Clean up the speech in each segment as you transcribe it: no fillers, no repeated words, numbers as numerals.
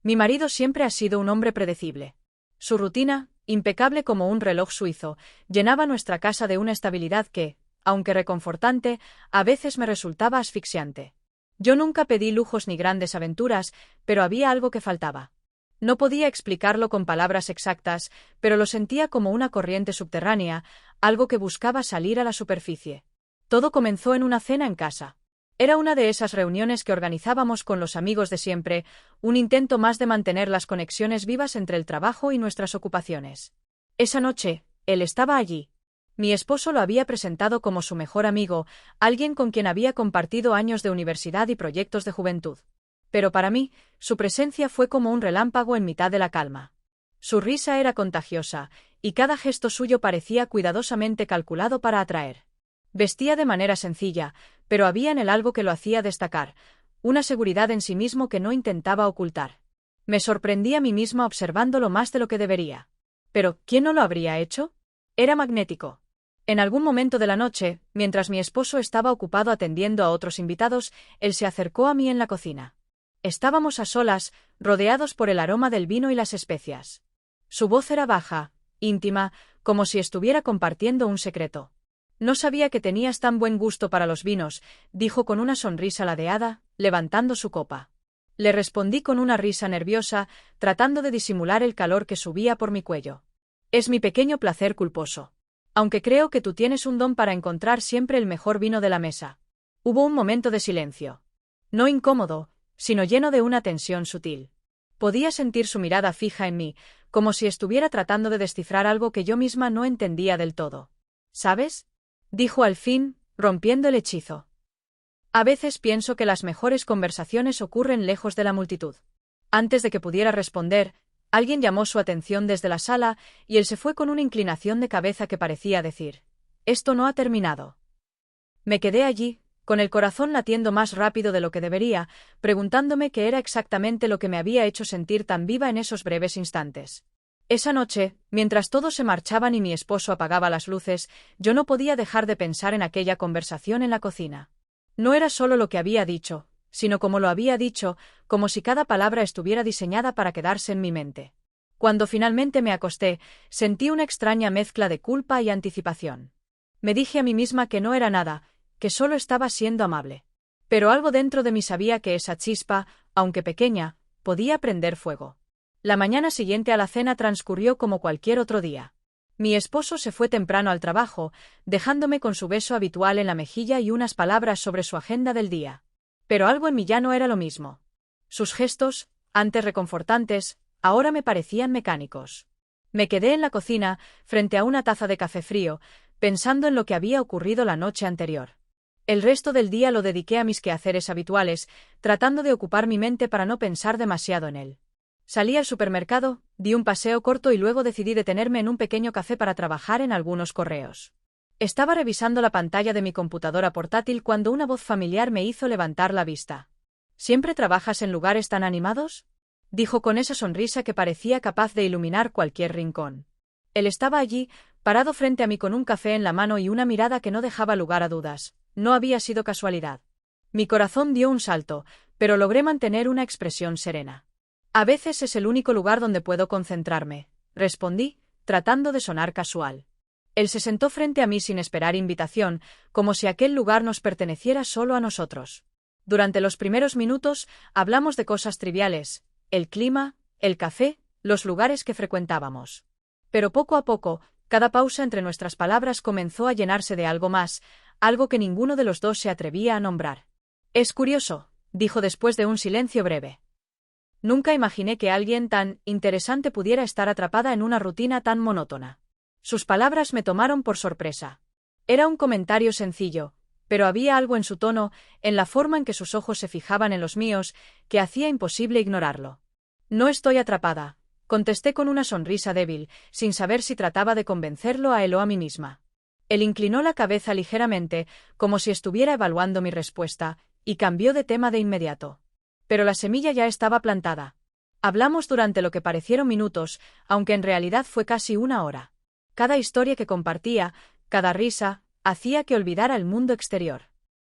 Mi marido siempre ha sido un hombre predecible. Su rutina, impecable como un reloj suizo, llenaba nuestra casa de una estabilidad que, aunque reconfortante, a veces me resultaba asfixiante. Yo nunca pedí lujos ni grandes aventuras, pero había algo que faltaba. No podía explicarlo con palabras exactas, pero lo sentía como una corriente subterránea, algo que buscaba salir a la superficie. Todo comenzó en una cena en casa. Era una de esas reuniones que organizábamos con los amigos de siempre, un intento más de mantener las conexiones vivas entre el trabajo y nuestras ocupaciones. Esa noche, él estaba allí. Mi esposo lo había presentado como su mejor amigo, alguien con quien había compartido años de universidad y proyectos de juventud. Pero para mí, su presencia fue como un relámpago en mitad de la calma. Su risa era contagiosa, y cada gesto suyo parecía cuidadosamente calculado para atraer. Vestía de manera sencilla, pero había en él algo que lo hacía destacar, una seguridad en sí mismo que no intentaba ocultar. Me sorprendí a mí misma observándolo más de lo que debería. Pero, ¿quién no lo habría hecho? Era magnético. En algún momento de la noche, mientras mi esposo estaba ocupado atendiendo a otros invitados, él se acercó a mí en la cocina. Estábamos a solas, rodeados por el aroma del vino y las especias. Su voz era baja, íntima, como si estuviera compartiendo un secreto. No sabía que tenías tan buen gusto para los vinos, dijo con una sonrisa ladeada, levantando su copa. Le respondí con una risa nerviosa, tratando de disimular el calor que subía por mi cuello. Es mi pequeño placer culposo. Aunque creo que tú tienes un don para encontrar siempre el mejor vino de la mesa. Hubo un momento de silencio. No incómodo, sino lleno de una tensión sutil. Podía sentir su mirada fija en mí, como si estuviera tratando de descifrar algo que yo misma no entendía del todo. ¿Sabes?, dijo al fin, rompiendo el hechizo. A veces pienso que las mejores conversaciones ocurren lejos de la multitud. Antes de que pudiera responder, alguien llamó su atención desde la sala, y él se fue con una inclinación de cabeza que parecía decir: «Esto no ha terminado». Me quedé allí, con el corazón latiendo más rápido de lo que debería, preguntándome qué era exactamente lo que me había hecho sentir tan viva en esos breves instantes. Esa noche, mientras todos se marchaban y mi esposo apagaba las luces, yo no podía dejar de pensar en aquella conversación en la cocina. No era solo lo que había dicho, sino cómo lo había dicho, como si cada palabra estuviera diseñada para quedarse en mi mente. Cuando finalmente me acosté, sentí una extraña mezcla de culpa y anticipación. Me dije a mí misma que no era nada, que solo estaba siendo amable. Pero algo dentro de mí sabía que esa chispa, aunque pequeña, podía prender fuego. La mañana siguiente a la cena transcurrió como cualquier otro día. Mi esposo se fue temprano al trabajo, dejándome con su beso habitual en la mejilla y unas palabras sobre su agenda del día. Pero algo en mí ya no era lo mismo. Sus gestos, antes reconfortantes, ahora me parecían mecánicos. Me quedé en la cocina, frente a una taza de café frío, pensando en lo que había ocurrido la noche anterior. El resto del día lo dediqué a mis quehaceres habituales, tratando de ocupar mi mente para no pensar demasiado en él. Salí al supermercado, di un paseo corto y luego decidí detenerme en un pequeño café para trabajar en algunos correos. Estaba revisando la pantalla de mi computadora portátil cuando una voz familiar me hizo levantar la vista. ¿Siempre trabajas en lugares tan animados?, dijo con esa sonrisa que parecía capaz de iluminar cualquier rincón. Él estaba allí, parado frente a mí con un café en la mano y una mirada que no dejaba lugar a dudas. No había sido casualidad. Mi corazón dio un salto, pero logré mantener una expresión serena. A veces es el único lugar donde puedo concentrarme, respondí, tratando de sonar casual. Él se sentó frente a mí sin esperar invitación, como si aquel lugar nos perteneciera solo a nosotros. Durante los primeros minutos hablamos de cosas triviales, el clima, el café, los lugares que frecuentábamos. Pero poco a poco, cada pausa entre nuestras palabras comenzó a llenarse de algo más, algo que ninguno de los dos se atrevía a nombrar. «Es curioso», dijo después de un silencio breve. «Nunca imaginé que alguien tan interesante pudiera estar atrapada en una rutina tan monótona». Sus palabras me tomaron por sorpresa. Era un comentario sencillo, pero había algo en su tono, en la forma en que sus ojos se fijaban en los míos, que hacía imposible ignorarlo. «No estoy atrapada», contesté con una sonrisa débil, sin saber si trataba de convencerlo a él o a mí misma. Él inclinó la cabeza ligeramente, como si estuviera evaluando mi respuesta, y cambió de tema de inmediato. Pero la semilla ya estaba plantada. Hablamos durante lo que parecieron minutos, aunque en realidad fue casi una hora. Cada historia que compartía, cada risa, hacía que olvidara el mundo exterior.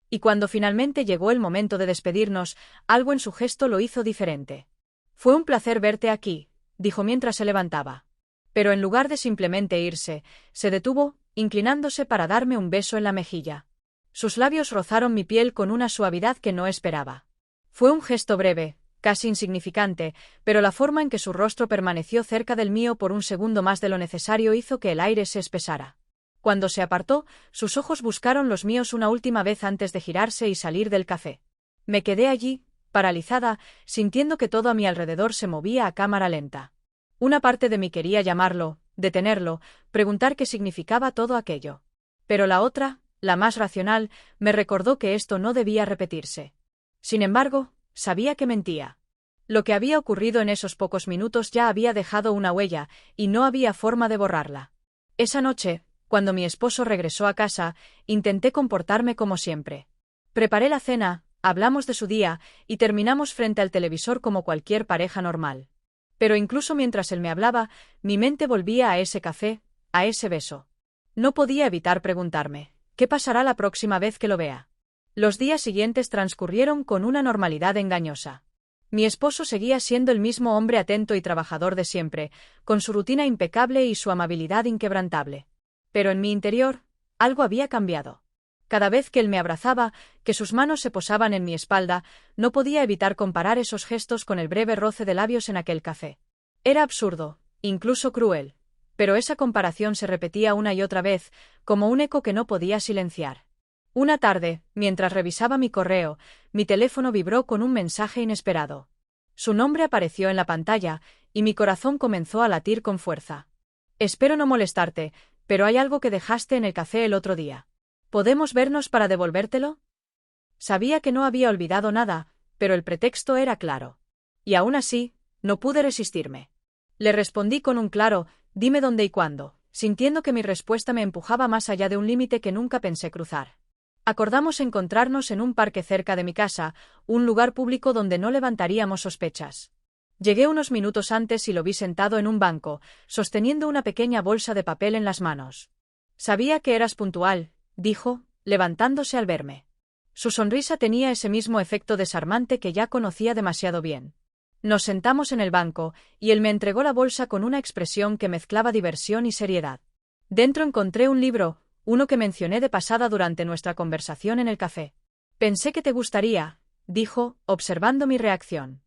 Y cuando finalmente llegó el momento de despedirnos, algo en su gesto lo hizo diferente. Fue un placer verte aquí, dijo mientras se levantaba. Pero en lugar de simplemente irse, se detuvo, inclinándose para darme un beso en la mejilla. Sus labios rozaron mi piel con una suavidad que no esperaba. Fue un gesto breve, casi insignificante, pero la forma en que su rostro permaneció cerca del mío por un segundo más de lo necesario hizo que el aire se espesara. Cuando se apartó, sus ojos buscaron los míos una última vez antes de girarse y salir del café. Me quedé allí, paralizada, sintiendo que todo a mi alrededor se movía a cámara lenta. Una parte de mí quería llamarlo, detenerlo, preguntar qué significaba todo aquello. Pero la otra, la más racional, me recordó que esto no debía repetirse. Sin embargo, sabía que mentía. Lo que había ocurrido en esos pocos minutos ya había dejado una huella, y no había forma de borrarla. Esa noche, cuando mi esposo regresó a casa, intenté comportarme como siempre. Preparé la cena, hablamos de su día, y terminamos frente al televisor como cualquier pareja normal. Pero incluso mientras él me hablaba, mi mente volvía a ese café, a ese beso. No podía evitar preguntarme, ¿qué pasará la próxima vez que lo vea? Los días siguientes transcurrieron con una normalidad engañosa. Mi esposo seguía siendo el mismo hombre atento y trabajador de siempre, con su rutina impecable y su amabilidad inquebrantable. Pero en mi interior, algo había cambiado. Cada vez que él me abrazaba, que sus manos se posaban en mi espalda, no podía evitar comparar esos gestos con el breve roce de labios en aquel café. Era absurdo, incluso cruel. Pero esa comparación se repetía una y otra vez, como un eco que no podía silenciar. Una tarde, mientras revisaba mi correo, mi teléfono vibró con un mensaje inesperado. Su nombre apareció en la pantalla, y mi corazón comenzó a latir con fuerza. Espero no molestarte, pero hay algo que dejaste en el café el otro día. ¿Podemos vernos para devolvértelo? Sabía que no había olvidado nada, pero el pretexto era claro. Y aún así, no pude resistirme. Le respondí con un claro, dime dónde y cuándo, sintiendo que mi respuesta me empujaba más allá de un límite que nunca pensé cruzar. Acordamos encontrarnos en un parque cerca de mi casa, un lugar público donde no levantaríamos sospechas. Llegué unos minutos antes y lo vi sentado en un banco, sosteniendo una pequeña bolsa de papel en las manos. Sabía que eras puntual, dijo, levantándose al verme. Su sonrisa tenía ese mismo efecto desarmante que ya conocía demasiado bien. Nos sentamos en el banco, y él me entregó la bolsa con una expresión que mezclaba diversión y seriedad. Dentro encontré un libro, uno que mencioné de pasada durante nuestra conversación en el café. Pensé que te gustaría, dijo, observando mi reacción.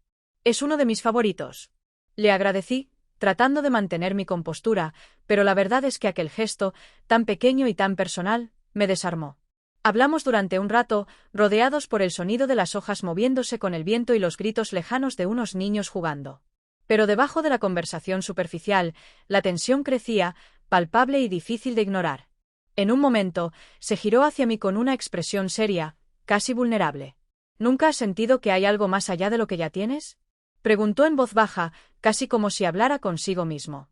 Es uno de mis favoritos. Le agradecí, tratando de mantener mi compostura, pero la verdad es que aquel gesto, tan pequeño y tan personal, me desarmó. Hablamos durante un rato, rodeados por el sonido de las hojas moviéndose con el viento y los gritos lejanos de unos niños jugando. Pero debajo de la conversación superficial, la tensión crecía, palpable y difícil de ignorar. En un momento, se giró hacia mí con una expresión seria, casi vulnerable. ¿Nunca has sentido que hay algo más allá de lo que ya tienes? Preguntó en voz baja, casi como si hablara consigo mismo.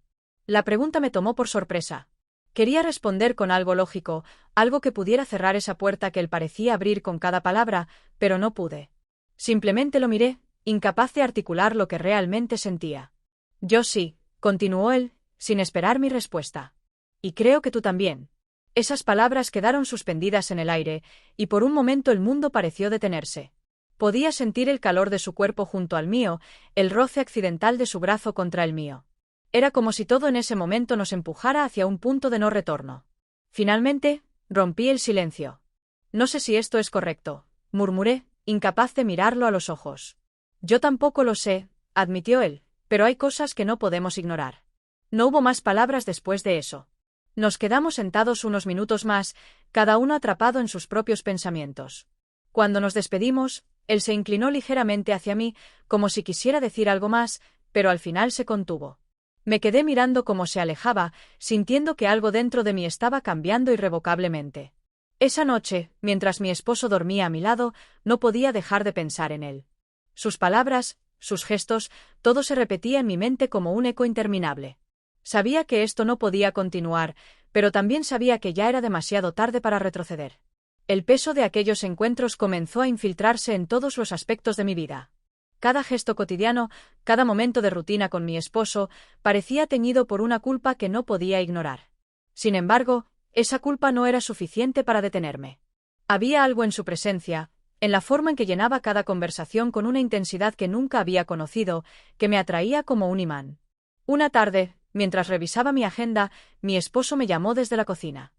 La pregunta me tomó por sorpresa. Quería responder con algo lógico, algo que pudiera cerrar esa puerta que él parecía abrir con cada palabra, pero no pude. Simplemente lo miré, incapaz de articular lo que realmente sentía. Yo sí, continuó él, sin esperar mi respuesta. Y creo que tú también. Esas palabras quedaron suspendidas en el aire, y por un momento el mundo pareció detenerse. Podía sentir el calor de su cuerpo junto al mío, el roce accidental de su brazo contra el mío. Era como si todo en ese momento nos empujara hacia un punto de no retorno. Finalmente, rompí el silencio. No sé si esto es correcto, murmuré, incapaz de mirarlo a los ojos. Yo tampoco lo sé, admitió él, pero hay cosas que no podemos ignorar. No hubo más palabras después de eso. Nos quedamos sentados unos minutos más, cada uno atrapado en sus propios pensamientos. Cuando nos despedimos, él se inclinó ligeramente hacia mí, como si quisiera decir algo más, pero al final se contuvo. Me quedé mirando cómo se alejaba, sintiendo que algo dentro de mí estaba cambiando irrevocablemente. Esa noche, mientras mi esposo dormía a mi lado, no podía dejar de pensar en él. Sus palabras, sus gestos, todo se repetía en mi mente como un eco interminable. Sabía que esto no podía continuar, pero también sabía que ya era demasiado tarde para retroceder. El peso de aquellos encuentros comenzó a infiltrarse en todos los aspectos de mi vida. Cada gesto cotidiano, cada momento de rutina con mi esposo, parecía teñido por una culpa que no podía ignorar. Sin embargo, esa culpa no era suficiente para detenerme. Había algo en su presencia, en la forma en que llenaba cada conversación con una intensidad que nunca había conocido, que me atraía como un imán. Una tarde, mientras revisaba mi agenda, mi esposo me llamó desde la cocina.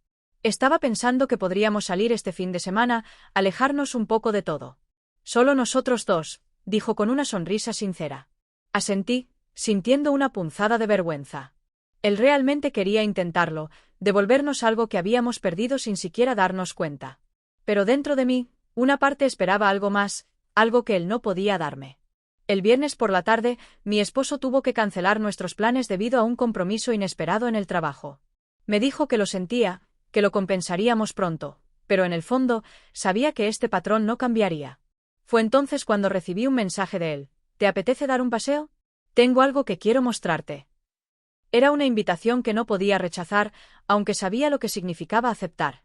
Estaba pensando que podríamos salir este fin de semana, alejarnos un poco de todo. Solo nosotros dos, dijo con una sonrisa sincera. Asentí, sintiendo una punzada de vergüenza. Él realmente quería intentarlo, devolvernos algo que habíamos perdido sin siquiera darnos cuenta. Pero dentro de mí, una parte esperaba algo más, algo que él no podía darme. El viernes por la tarde, mi esposo tuvo que cancelar nuestros planes debido a un compromiso inesperado en el trabajo. Me dijo que lo sentía, que lo compensaríamos pronto, pero en el fondo, sabía que este patrón no cambiaría. Fue entonces cuando recibí un mensaje de él. ¿Te apetece dar un paseo? Tengo algo que quiero mostrarte. Era una invitación que no podía rechazar, aunque sabía lo que significaba aceptar.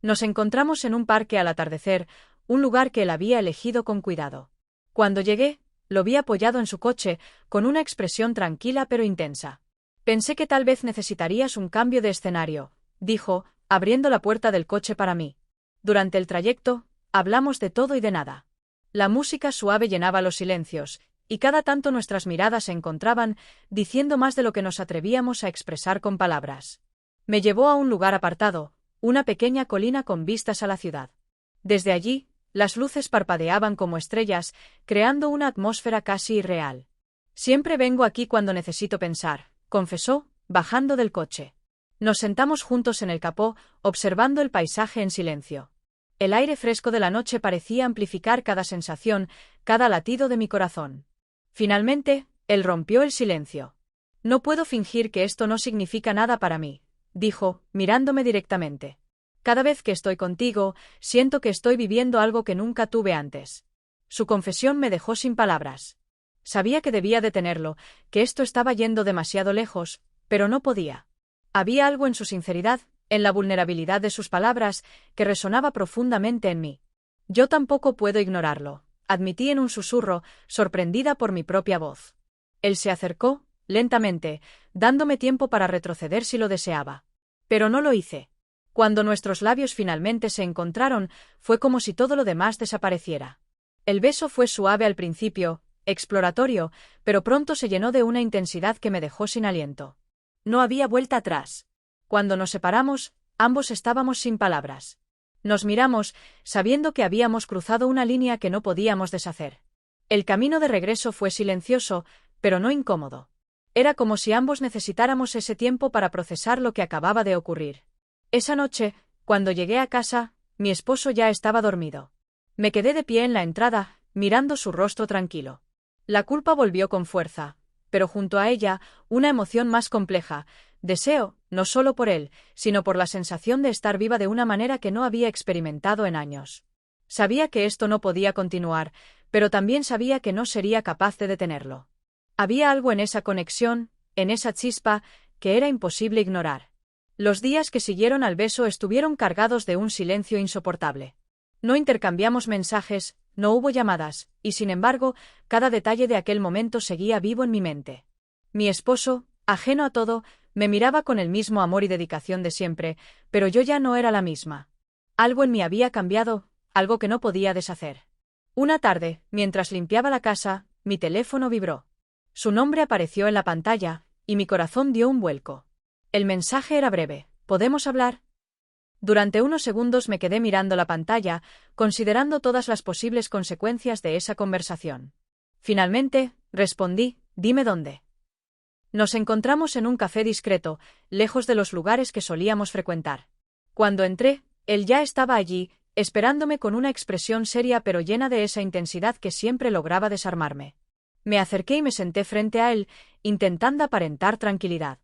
Nos encontramos en un parque al atardecer, un lugar que él había elegido con cuidado. Cuando llegué, lo vi apoyado en su coche, con una expresión tranquila pero intensa. Pensé que tal vez necesitarías un cambio de escenario, dijo, abriendo la puerta del coche para mí. Durante el trayecto, hablamos de todo y de nada. La música suave llenaba los silencios, y cada tanto nuestras miradas se encontraban, diciendo más de lo que nos atrevíamos a expresar con palabras. Me llevó a un lugar apartado, una pequeña colina con vistas a la ciudad. Desde allí, las luces parpadeaban como estrellas, creando una atmósfera casi irreal. Siempre vengo aquí cuando necesito pensar, confesó, bajando del coche. Nos sentamos juntos en el capó, observando el paisaje en silencio. El aire fresco de la noche parecía amplificar cada sensación, cada latido de mi corazón. Finalmente, él rompió el silencio. No puedo fingir que esto no significa nada para mí, dijo, mirándome directamente. Cada vez que estoy contigo, siento que estoy viviendo algo que nunca tuve antes. Su confesión me dejó sin palabras. Sabía que debía detenerlo, que esto estaba yendo demasiado lejos, pero no podía. Había algo en su sinceridad, en la vulnerabilidad de sus palabras, que resonaba profundamente en mí. Yo tampoco puedo ignorarlo, admití en un susurro, sorprendida por mi propia voz. Él se acercó, lentamente, dándome tiempo para retroceder si lo deseaba. Pero no lo hice. Cuando nuestros labios finalmente se encontraron, fue como si todo lo demás desapareciera. El beso fue suave al principio, exploratorio, pero pronto se llenó de una intensidad que me dejó sin aliento. No había vuelta atrás. Cuando nos separamos, ambos estábamos sin palabras. Nos miramos, sabiendo que habíamos cruzado una línea que no podíamos deshacer. El camino de regreso fue silencioso, pero no incómodo. Era como si ambos necesitáramos ese tiempo para procesar lo que acababa de ocurrir. Esa noche, cuando llegué a casa, mi esposo ya estaba dormido. Me quedé de pie en la entrada, mirando su rostro tranquilo. La culpa volvió con fuerza, pero junto a ella, una emoción más compleja, deseo, no solo por él, sino por la sensación de estar viva de una manera que no había experimentado en años. Sabía que esto no podía continuar, pero también sabía que no sería capaz de detenerlo. Había algo en esa conexión, en esa chispa, que era imposible ignorar. Los días que siguieron al beso estuvieron cargados de un silencio insoportable. No intercambiamos mensajes, no hubo llamadas, y sin embargo, cada detalle de aquel momento seguía vivo en mi mente. Mi esposo, ajeno a todo, me miraba con el mismo amor y dedicación de siempre, pero yo ya no era la misma. Algo en mí había cambiado, algo que no podía deshacer. Una tarde, mientras limpiaba la casa, mi teléfono vibró. Su nombre apareció en la pantalla, y mi corazón dio un vuelco. El mensaje era breve. ¿Podemos hablar? Durante unos segundos me quedé mirando la pantalla, considerando todas las posibles consecuencias de esa conversación. Finalmente, respondí, dime dónde. Nos encontramos en un café discreto, lejos de los lugares que solíamos frecuentar. Cuando entré, él ya estaba allí, esperándome con una expresión seria pero llena de esa intensidad que siempre lograba desarmarme. Me acerqué y me senté frente a él, intentando aparentar tranquilidad.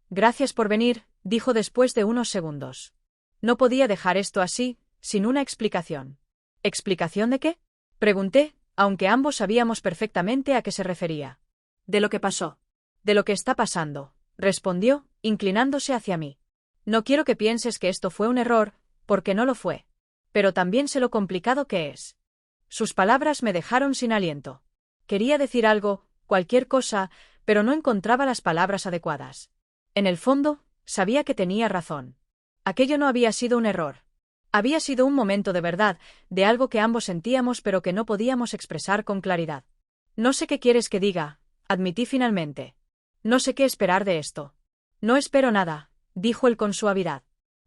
Gracias por venir, dijo después de unos segundos. No podía dejar esto así, sin una explicación. ¿Explicación de qué? Pregunté, aunque ambos sabíamos perfectamente a qué se refería. De lo que pasó. De lo que está pasando, respondió, inclinándose hacia mí. No quiero que pienses que esto fue un error, porque no lo fue. Pero también sé lo complicado que es. Sus palabras me dejaron sin aliento. Quería decir algo, cualquier cosa, pero no encontraba las palabras adecuadas. En el fondo, sabía que tenía razón. Aquello no había sido un error. Había sido un momento de verdad, de algo que ambos sentíamos pero que no podíamos expresar con claridad. No sé qué quieres que diga, admití finalmente. No sé qué esperar de esto. No espero nada, dijo él con suavidad.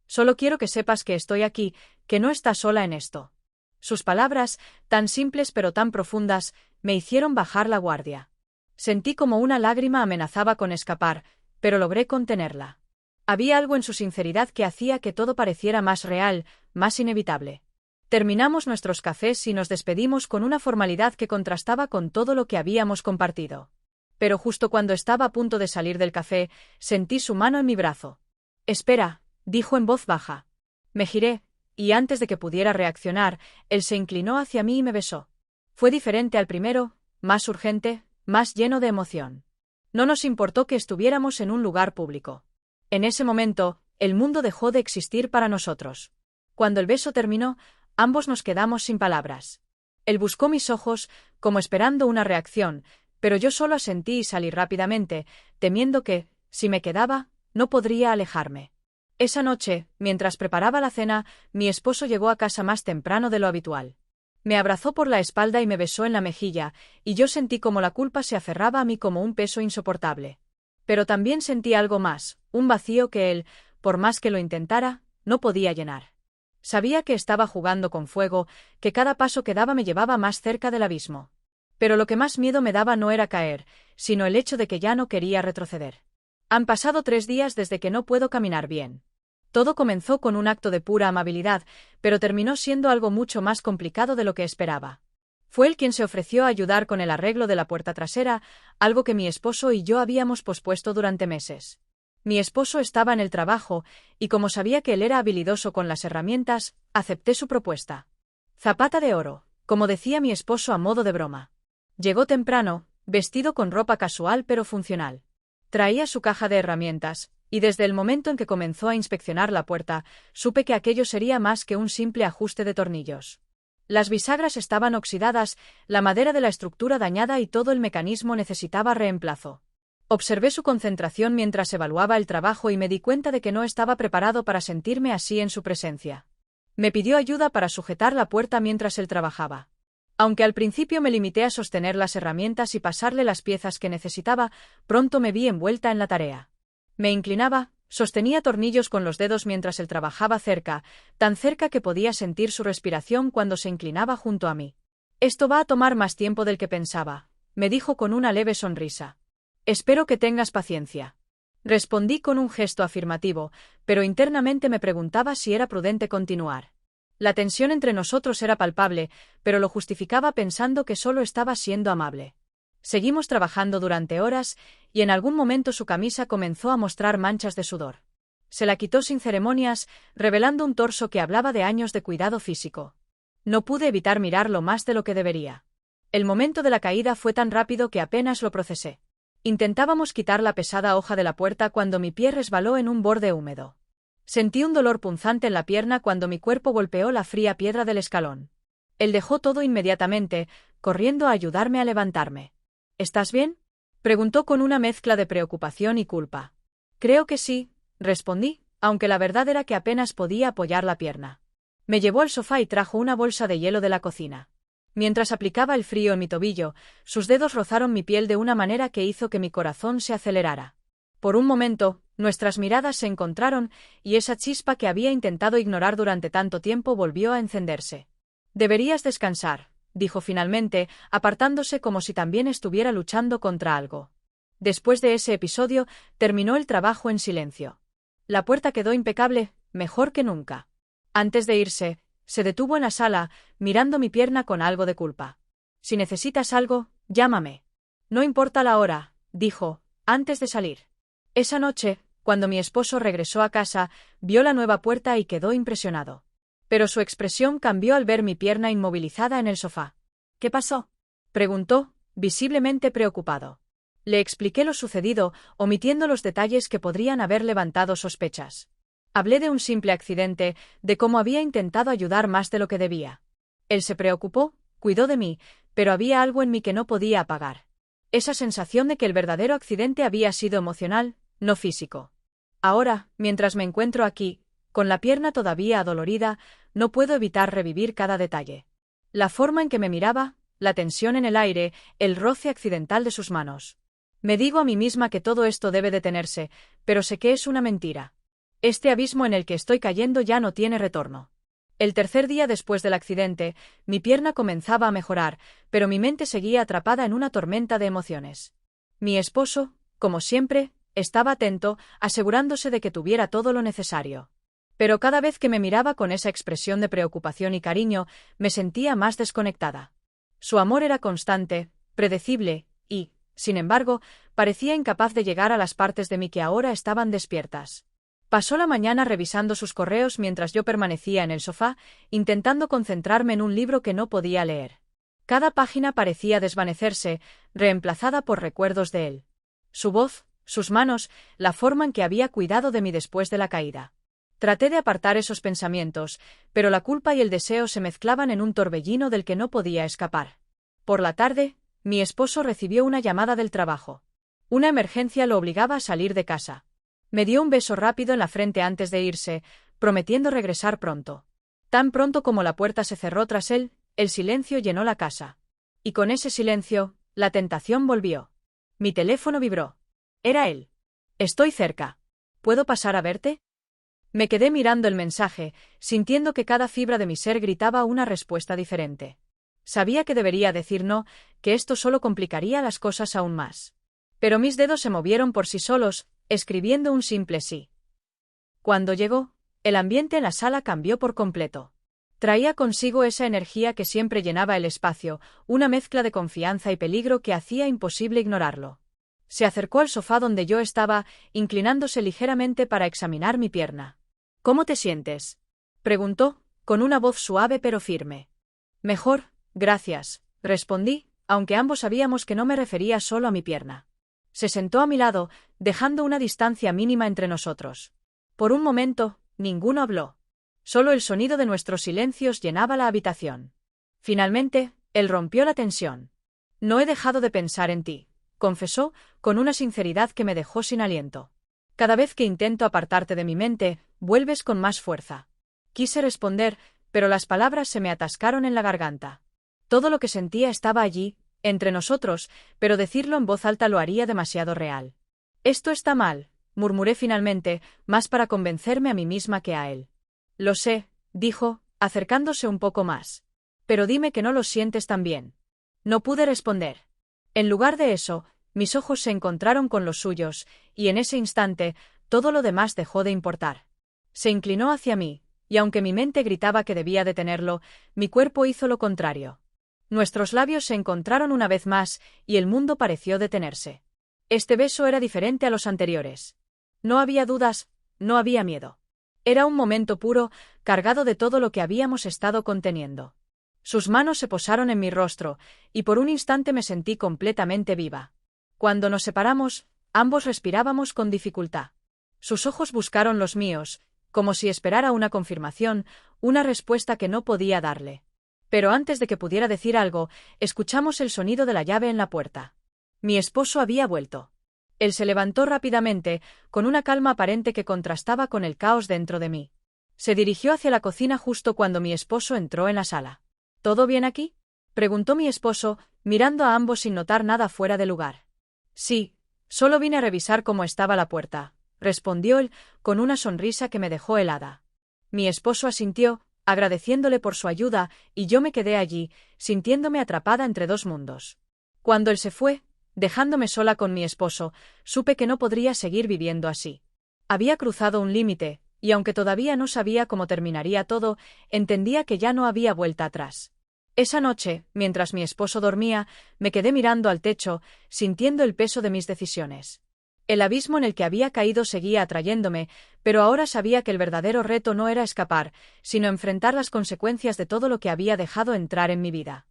Solo quiero que sepas que estoy aquí, que no estás sola en esto. Sus palabras, tan simples pero tan profundas, me hicieron bajar la guardia. Sentí como una lágrima amenazaba con escapar, pero logré contenerla. Había algo en su sinceridad que hacía que todo pareciera más real, más inevitable. Terminamos nuestros cafés y nos despedimos con una formalidad que contrastaba con todo lo que habíamos compartido. Pero justo cuando estaba a punto de salir del café, sentí su mano en mi brazo. Espera, dijo en voz baja. Me giré, y antes de que pudiera reaccionar, él se inclinó hacia mí y me besó. Fue diferente al primero, más urgente, más lleno de emoción. No nos importó que estuviéramos en un lugar público. En ese momento, el mundo dejó de existir para nosotros. Cuando el beso terminó, ambos nos quedamos sin palabras. Él buscó mis ojos, como esperando una reacción, pero yo solo asentí y salí rápidamente, temiendo que, si me quedaba, no podría alejarme. Esa noche, mientras preparaba la cena, mi esposo llegó a casa más temprano de lo habitual. Me abrazó por la espalda y me besó en la mejilla, y yo sentí como la culpa se aferraba a mí como un peso insoportable. Pero también sentí algo más, un vacío que él, por más que lo intentara, no podía llenar. Sabía que estaba jugando con fuego, que cada paso que daba me llevaba más cerca del abismo. Pero lo que más miedo me daba no era caer, sino el hecho de que ya no quería retroceder. Han pasado 3 días desde que no puedo caminar bien. Todo comenzó con un acto de pura amabilidad, pero terminó siendo algo mucho más complicado de lo que esperaba. Fue él quien se ofreció a ayudar con el arreglo de la puerta trasera, algo que mi esposo y yo habíamos pospuesto durante meses. Mi esposo estaba en el trabajo, y como sabía que él era habilidoso con las herramientas, acepté su propuesta. Zapata de oro, como decía mi esposo a modo de broma. Llegó temprano, vestido con ropa casual pero funcional. Traía su caja de herramientas, y desde el momento en que comenzó a inspeccionar la puerta, supe que aquello sería más que un simple ajuste de tornillos. Las bisagras estaban oxidadas, la madera de la estructura dañada y todo el mecanismo necesitaba reemplazo. Observé su concentración mientras evaluaba el trabajo y me di cuenta de que no estaba preparado para sentirme así en su presencia. Me pidió ayuda para sujetar la puerta mientras él trabajaba. Aunque al principio me limité a sostener las herramientas y pasarle las piezas que necesitaba, pronto me vi envuelta en la tarea. Me inclinaba, sostenía tornillos con los dedos mientras él trabajaba cerca, tan cerca que podía sentir su respiración cuando se inclinaba junto a mí. Esto va a tomar más tiempo del que pensaba, me dijo con una leve sonrisa. Espero que tengas paciencia. Respondí con un gesto afirmativo, pero internamente me preguntaba si era prudente continuar. La tensión entre nosotros era palpable, pero lo justificaba pensando que solo estaba siendo amable. Seguimos trabajando durante horas, y en algún momento su camisa comenzó a mostrar manchas de sudor. Se la quitó sin ceremonias, revelando un torso que hablaba de años de cuidado físico. No pude evitar mirarlo más de lo que debería. El momento de la caída fue tan rápido que apenas lo procesé. Intentábamos quitar la pesada hoja de la puerta cuando mi pie resbaló en un borde húmedo. Sentí un dolor punzante en la pierna cuando mi cuerpo golpeó la fría piedra del escalón. Él dejó todo inmediatamente, corriendo a ayudarme a levantarme. ¿Estás bien?, preguntó con una mezcla de preocupación y culpa. Creo que sí, respondí, aunque la verdad era que apenas podía apoyar la pierna. Me llevó al sofá y trajo una bolsa de hielo de la cocina. Mientras aplicaba el frío en mi tobillo, sus dedos rozaron mi piel de una manera que hizo que mi corazón se acelerara. Por un momento, nuestras miradas se encontraron, y esa chispa que había intentado ignorar durante tanto tiempo volvió a encenderse. Deberías descansar, dijo finalmente, apartándose como si también estuviera luchando contra algo. Después de ese episodio, terminó el trabajo en silencio. La puerta quedó impecable, mejor que nunca. Antes de irse, se detuvo en la sala, mirando mi pierna con algo de culpa. Si necesitas algo, llámame. No importa la hora, dijo, antes de salir. Esa noche, cuando mi esposo regresó a casa, vio la nueva puerta y quedó impresionado. Pero su expresión cambió al ver mi pierna inmovilizada en el sofá. ¿Qué pasó?, preguntó, visiblemente preocupado. Le expliqué lo sucedido, omitiendo los detalles que podrían haber levantado sospechas. Hablé de un simple accidente, de cómo había intentado ayudar más de lo que debía. Él se preocupó, cuidó de mí, pero había algo en mí que no podía apagar. Esa sensación de que el verdadero accidente había sido emocional, no físico. Ahora, mientras me encuentro aquí, Con la pierna todavía adolorida, no puedo evitar revivir cada detalle. La forma en que me miraba, la tensión en el aire, el roce accidental de sus manos. Me digo a mí misma que todo esto debe detenerse, pero sé que es una mentira. Este abismo en el que estoy cayendo ya no tiene retorno. El tercer día después del accidente, mi pierna comenzaba a mejorar, pero mi mente seguía atrapada en una tormenta de emociones. Mi esposo, como siempre, estaba atento, asegurándose de que tuviera todo lo necesario. Pero cada vez que me miraba con esa expresión de preocupación y cariño, me sentía más desconectada. Su amor era constante, predecible, y, sin embargo, parecía incapaz de llegar a las partes de mí que ahora estaban despiertas. Pasó la mañana revisando sus correos mientras yo permanecía en el sofá, intentando concentrarme en un libro que no podía leer. Cada página parecía desvanecerse, reemplazada por recuerdos de él. Su voz, sus manos, la forma en que había cuidado de mí después de la caída. Traté de apartar esos pensamientos, pero la culpa y el deseo se mezclaban en un torbellino del que no podía escapar. Por la tarde, mi esposo recibió una llamada del trabajo. Una emergencia lo obligaba a salir de casa. Me dio un beso rápido en la frente antes de irse, prometiendo regresar pronto. Tan pronto como la puerta se cerró tras él, el silencio llenó la casa. Y con ese silencio, la tentación volvió. Mi teléfono vibró. Era él. «Estoy cerca. ¿Puedo pasar a verte?» Me quedé mirando el mensaje, sintiendo que cada fibra de mi ser gritaba una respuesta diferente. Sabía que debería decir no, que esto solo complicaría las cosas aún más. Pero mis dedos se movieron por sí solos, escribiendo un simple sí. Cuando llegó, el ambiente en la sala cambió por completo. Traía consigo esa energía que siempre llenaba el espacio, una mezcla de confianza y peligro que hacía imposible ignorarlo. Se acercó al sofá donde yo estaba, inclinándose ligeramente para examinar mi pierna. «¿Cómo te sientes?», preguntó, con una voz suave pero firme. «Mejor, gracias», respondí, aunque ambos sabíamos que no me refería solo a mi pierna. Se sentó a mi lado, dejando una distancia mínima entre nosotros. Por un momento, ninguno habló. Solo el sonido de nuestros silencios llenaba la habitación. Finalmente, él rompió la tensión. «No he dejado de pensar en ti», confesó, con una sinceridad que me dejó sin aliento. «Cada vez que intento apartarte de mi mente, vuelves con más fuerza». Quise responder, pero las palabras se me atascaron en la garganta. Todo lo que sentía estaba allí, entre nosotros, pero decirlo en voz alta lo haría demasiado real. «Esto está mal», murmuré finalmente, más para convencerme a mí misma que a él. «Lo sé», dijo, acercándose un poco más. «Pero dime que no lo sientes tan bien». No pude responder. En lugar de eso, mis ojos se encontraron con los suyos, y en ese instante, todo lo demás dejó de importar. Se inclinó hacia mí, y aunque mi mente gritaba que debía detenerlo, mi cuerpo hizo lo contrario. Nuestros labios se encontraron una vez más, y el mundo pareció detenerse. Este beso era diferente a los anteriores. No había dudas, no había miedo. Era un momento puro, cargado de todo lo que habíamos estado conteniendo. Sus manos se posaron en mi rostro, y por un instante me sentí completamente viva. Cuando nos separamos, ambos respirábamos con dificultad. Sus ojos buscaron los míos, como si esperara una confirmación, una respuesta que no podía darle. Pero antes de que pudiera decir algo, escuchamos el sonido de la llave en la puerta. Mi esposo había vuelto. Él se levantó rápidamente, con una calma aparente que contrastaba con el caos dentro de mí. Se dirigió hacia la cocina justo cuando mi esposo entró en la sala. «¿Todo bien aquí?», preguntó mi esposo, mirando a ambos sin notar nada fuera de lugar. «Sí, solo vine a revisar cómo estaba la puerta», respondió él, con una sonrisa que me dejó helada. Mi esposo asintió, agradeciéndole por su ayuda, y yo me quedé allí, sintiéndome atrapada entre dos mundos. Cuando él se fue, dejándome sola con mi esposo, supe que no podría seguir viviendo así. Había cruzado un límite, y aunque todavía no sabía cómo terminaría todo, entendía que ya no había vuelta atrás. Esa noche, mientras mi esposo dormía, me quedé mirando al techo, sintiendo el peso de mis decisiones. El abismo en el que había caído seguía atrayéndome, pero ahora sabía que el verdadero reto no era escapar, sino enfrentar las consecuencias de todo lo que había dejado entrar en mi vida.